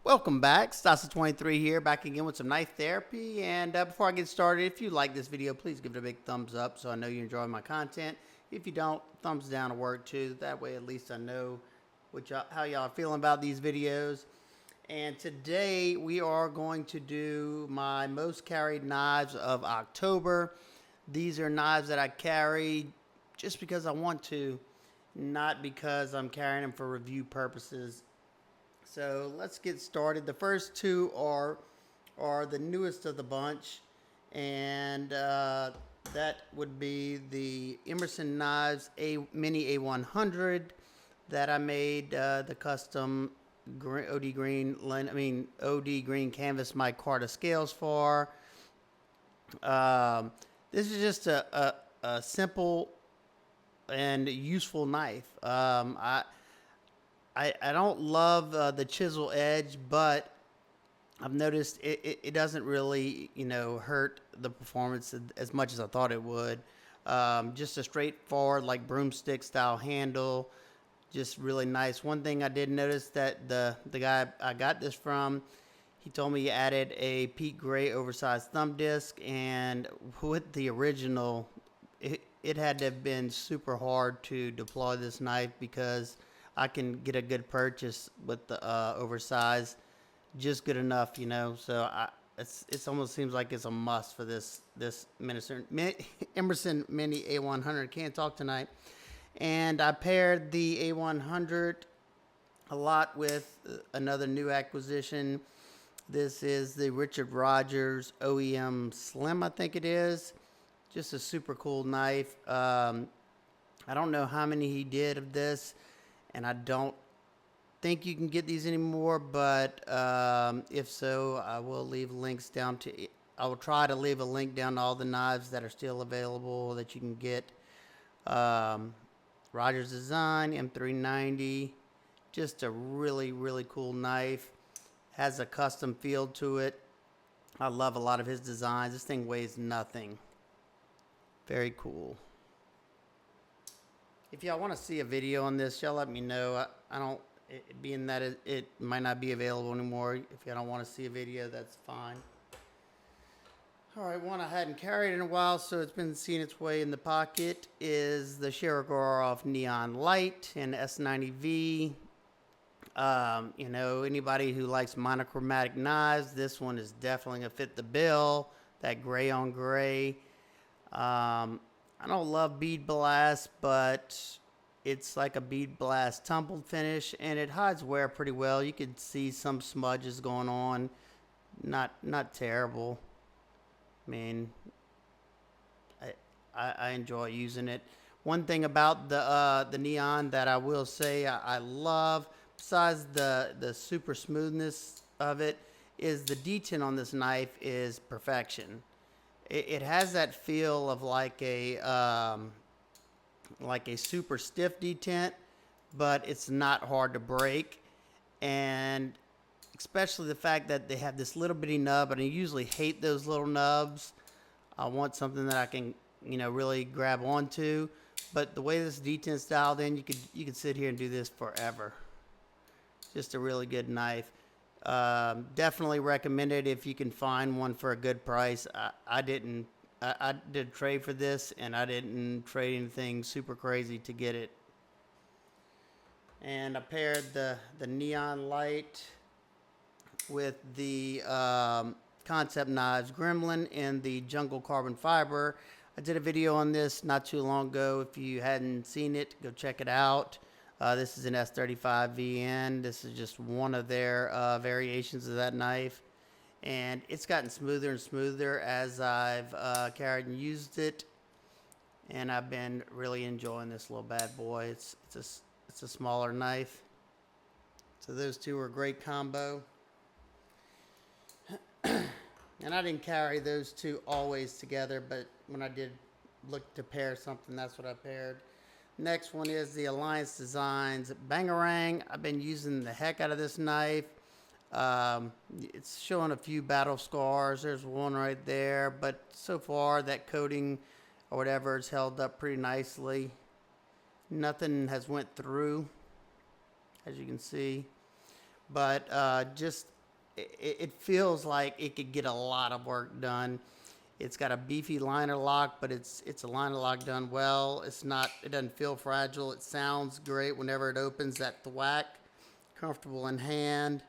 Welcome back, Stasa23 here, back again with some knife therapy. And before I get started, if you like this video, please give it a big thumbs up so I know you enjoy my content. If you don't, thumbs down will work too. That way at least I know how y'all are feeling about these videos. And today we are going to do my most carried knives of October. These are knives that I carry just because I want to, not because I'm carrying them for review purposes. So let's get started. The first two are the newest of the bunch, and that would be the Emerson Knives Mini A100 that I made the custom OD green canvas micarta scales for. This is just a simple and useful knife. I don't love the chisel edge, but I've noticed it doesn't really, hurt the performance as much as I thought it would. Just a straightforward, like broomstick style handle, just really nice. One thing I did notice that the guy I got this from, he told me he added a peat gray oversized thumb disc, and with the original, it had to have been super hard to deploy this knife because I can get a good purchase with the oversized, just good enough, So it almost seems like it's a must for this Emerson Mini A100. Can't talk tonight. And I paired the A100 a lot with another new acquisition. This is the Richard Rogers OEM Slim, I think it is. Just a super cool knife. I don't know how many he did of this, and I don't think you can get these anymore, but if so, I will leave links down to it. I will try to leave a link down to all the knives that are still available that you can get. Rogers Design M390, just a really, really cool knife. Has a custom feel to it. I love a lot of his designs. This thing weighs nothing. Very cool. If y'all want to see a video on this, y'all let me know. I don't, being that it might not be available anymore. If y'all don't want to see a video, that's fine. All right, one I hadn't carried in a while, so it's been seeing its way in the pocket, is the Shirogorov Neon Lite and S90V. Anybody who likes monochromatic knives, this one is definitely going to fit the bill. That gray on gray. I don't love bead blast, but it's like a bead blast tumbled finish, and it hides wear pretty well. You could see some smudges going on. Not terrible. I mean, I enjoy using it. One thing about the neon that I will say I love, besides the super smoothness of it, is the detent on this knife is perfection. It has that feel of like a super stiff detent, but it's not hard to break. And especially the fact that they have this little bitty nub, and I usually hate those little nubs. I want something that I can, really grab onto. But the way this detent's dialed in, you could sit here and do this forever. Just a really good knife. Definitely recommend it if you can find one for a good price. I did a trade for this, and I didn't trade anything super crazy to get it. And I paired the Neon Light with the Kansept Knives Gremlin and the Jungle Carbon Fiber. I did a video on this not too long ago. If you hadn't seen it, go check it out. This is an S35VN. This is just one of their variations of that knife. And it's gotten smoother and smoother as I've carried and used it. And I've been really enjoying this little bad boy. It's a smaller knife. So those two are a great combo. And I didn't carry those two always together, but when I did look to pair something, that's what I paired. Next one is the Alliance Designs Bangarang. I've been using the heck out of this knife. It's showing a few battle scars. There's one right there, but so far that coating or whatever has held up pretty nicely. Nothing has went through, as you can see. But just it feels like it could get a lot of work done. It's got a beefy liner lock, but it's a liner lock done well. It doesn't feel fragile. It sounds great whenever it opens, that thwack. Comfortable in hand.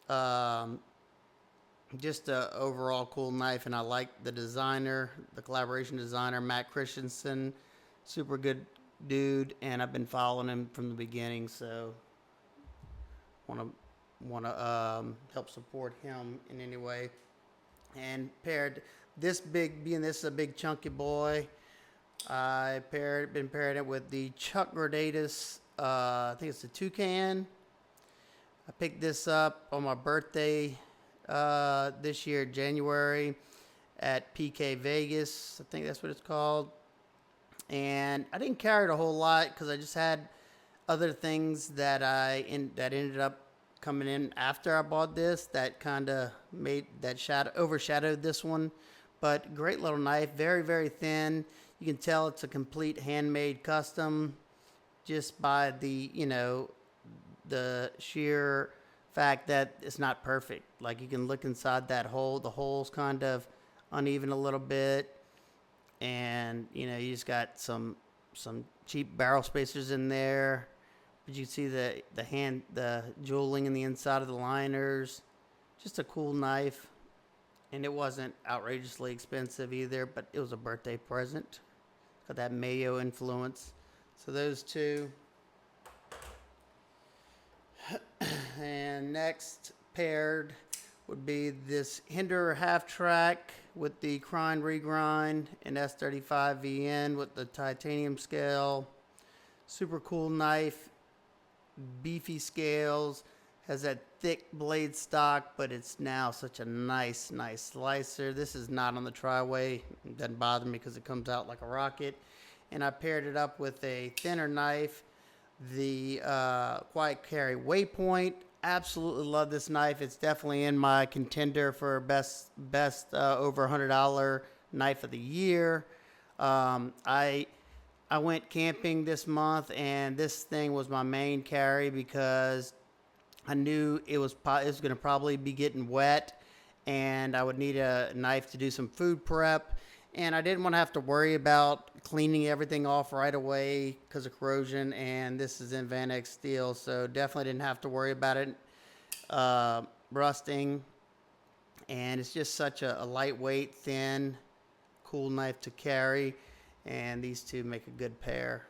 Um, just a overall cool knife, and I like the designer, the collaboration designer, Matt Christensen. Super good dude, and I've been following him from the beginning, so want to help support him in any way. And paired this is a big chunky boy, been pairing it with the Chuck Gradatus. I think it's a Toucan. I picked this up on my birthday this year, January, at PK Vegas. I think that's what it's called. And I didn't carry it a whole lot because I just had other things that that ended up coming in after I bought this that kind of overshadowed this one. But great little knife, very, very thin. You can tell it's a complete handmade custom just by the sheer fact that it's not perfect. Like, you can look inside that hole. The hole's kind of uneven a little bit. And, you just got some cheap barrel spacers in there. But you can see the jeweling in the inside of the liners. Just a cool knife. And it wasn't outrageously expensive either, but it was a birthday present. Got that Mayo influence. So those two. And next paired would be this Hinderer half track with the Grind Regrind and S35 VN with the titanium scale. Super cool knife. Beefy Scales. Has that thick blade stock, but it's now such a nice slicer. This is not on the tri-way. It doesn't bother me because it comes out like a rocket. And I paired it up with a thinner knife, the Quiet Carry Waypoint. Absolutely love this knife. It's definitely in my contender for best over $100 knife of the year. I went camping this month, and this thing was my main carry because I knew it was going to probably be getting wet, and I would need a knife to do some food prep. And I didn't want to have to worry about cleaning everything off right away because of corrosion. And this is in Van Eyck steel, so definitely didn't have to worry about it rusting. And it's just such a lightweight, thin, cool knife to carry. And these two make a good pair.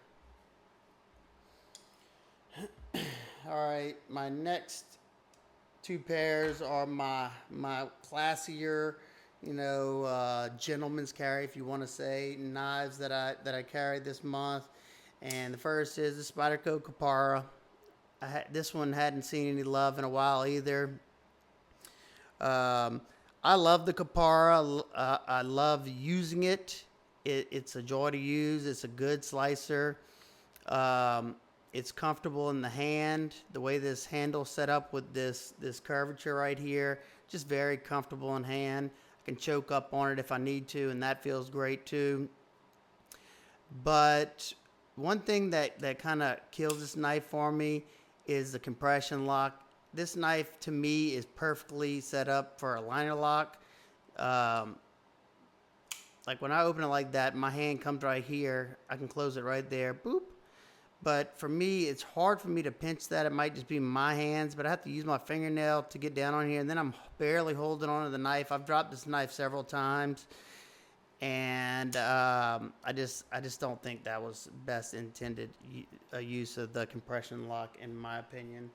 All right, my next two pairs are my classier, gentleman's carry, if you want to say, knives that I carried this month. And the first is the Spyderco Kapara. This one hadn't seen any love in a while either. I love the Kapara. I love using it. It's a joy to use. It's a good slicer. It's comfortable in the hand. The way this handle's set up with this curvature right here, just very comfortable in hand. I can choke up on it if I need to, and that feels great too. But one thing that kind of kills this knife for me is the compression lock. This knife, to me, is perfectly set up for a liner lock. Like, when I open it like that, my hand comes right here. I can close it right there. Boop. But for me, it's hard for me to pinch that. It might just be my hands, but I have to use my fingernail to get down on here, and then I'm barely holding onto the knife. I've dropped this knife several times, and I just don't think that was best intended use of the compression lock, in my opinion.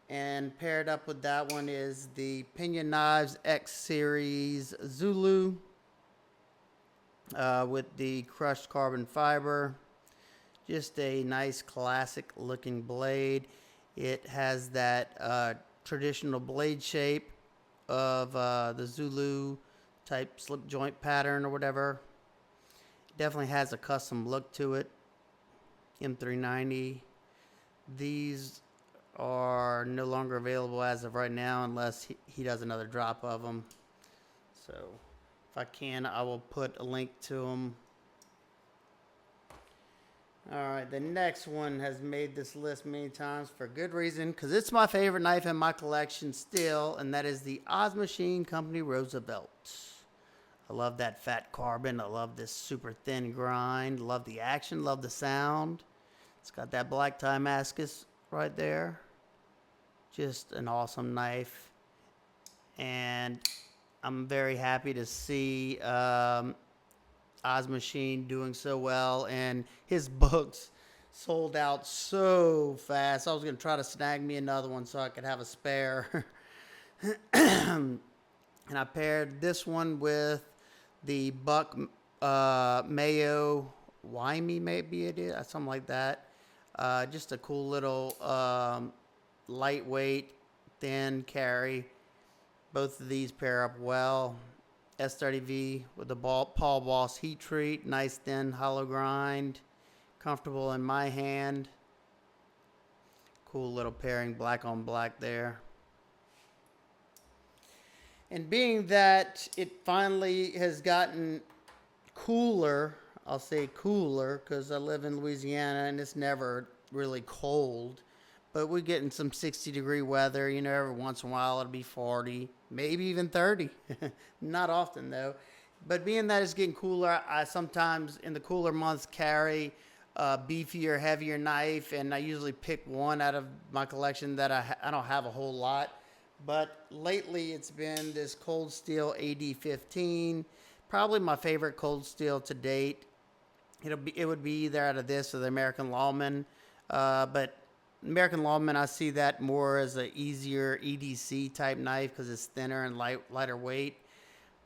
And paired up with that one is the Pinion Knives X Series Zulu with the crushed carbon fiber. Just a nice classic looking blade. It has that traditional blade shape of the Zulu type slip joint pattern or whatever. Definitely has a custom look to it. M390. These are no longer available as of right now unless he does another drop of them. So if I can, I will put a link to them All right, the next one has made this list many times for good reason, because it's my favorite knife in my collection still, and that is the Oz Machine Company Roosevelt. I love that fat carbon. I love this super thin grind. Love the action. Love the sound. It's got that black tie Damascus right there. Just an awesome knife. And I'm very happy to see Oz Machine doing so well, and his books sold out so fast. I was going to try to snag me another one so I could have a spare. And I paired this one with the Buck Mayo Wyme, maybe it is, something like that. Just a cool little lightweight, thin carry. Both of these pair up well. S30V with the Paul Boss heat treat. Nice thin hollow grind. Comfortable in my hand. Cool little pairing, black on black there. And being that it finally has gotten cooler, I'll say cooler because I live in Louisiana and it's never really cold. But we're getting some 60-degree weather. You know, every once in a while it'll be 40, maybe even 30. Not often, though. But being that it's getting cooler, I sometimes in the cooler months carry a beefier, heavier knife. And I usually pick one out of my collection that I don't have a whole lot. But lately it's been this Cold Steel AD-15. Probably my favorite Cold Steel to date. It would be either out of this or the American Lawman. But American Lawman, I see that more as an easier EDC type knife because it's thinner and lighter weight.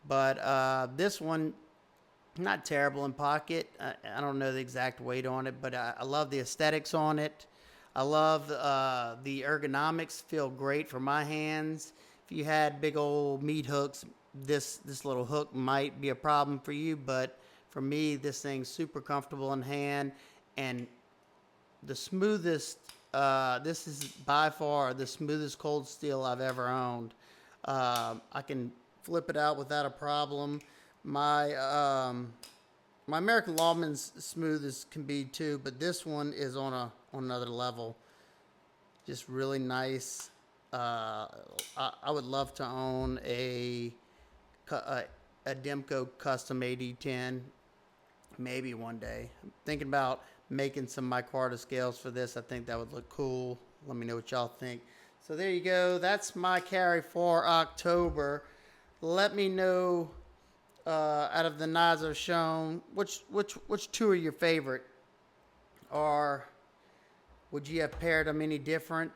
But this one, not terrible in pocket. I don't know the exact weight on it, but I love the aesthetics on it. I love the ergonomics, feel great for my hands. If you had big old meat hooks, this little hook might be a problem for you, but for me, this thing's super comfortable in hand and the smoothest. This is by far the smoothest Cold Steel I've ever owned. I can flip it out without a problem. My American Lawman's smooth as can be too, but this one is on another level. Just really nice. I would love to own a Demko custom AD-10, maybe one day. I'm thinking about making some micarta scales for this. I think that would look cool. Let me know what y'all think. So there you go. That's my carry for October. Let me know out of the knives I've shown, which two are your favorite? Or would you have paired them any different?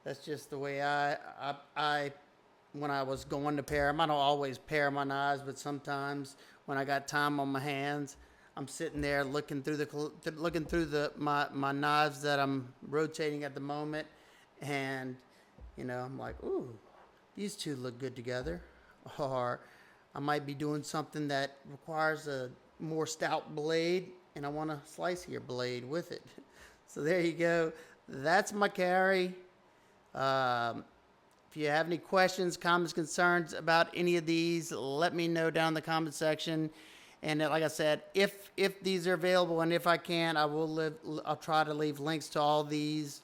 That's just the way I when I was going to pair them. I don't always pair my knives, but sometimes when I got time on my hands, I'm sitting there looking through my knives that I'm rotating at the moment, and you know, I'm like, ooh, these two look good together. Or I might be doing something that requires a more stout blade, and I want a slicier blade with it. So there you go. That's my carry. If you have any questions, comments, concerns about any of these, let me know down in the comment section. And like I said, if these are available and if I can, I'll try to leave links to all these.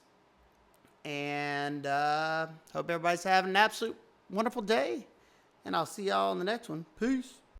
And hope everybody's having an absolute wonderful day. And I'll see y'all in the next one. Peace.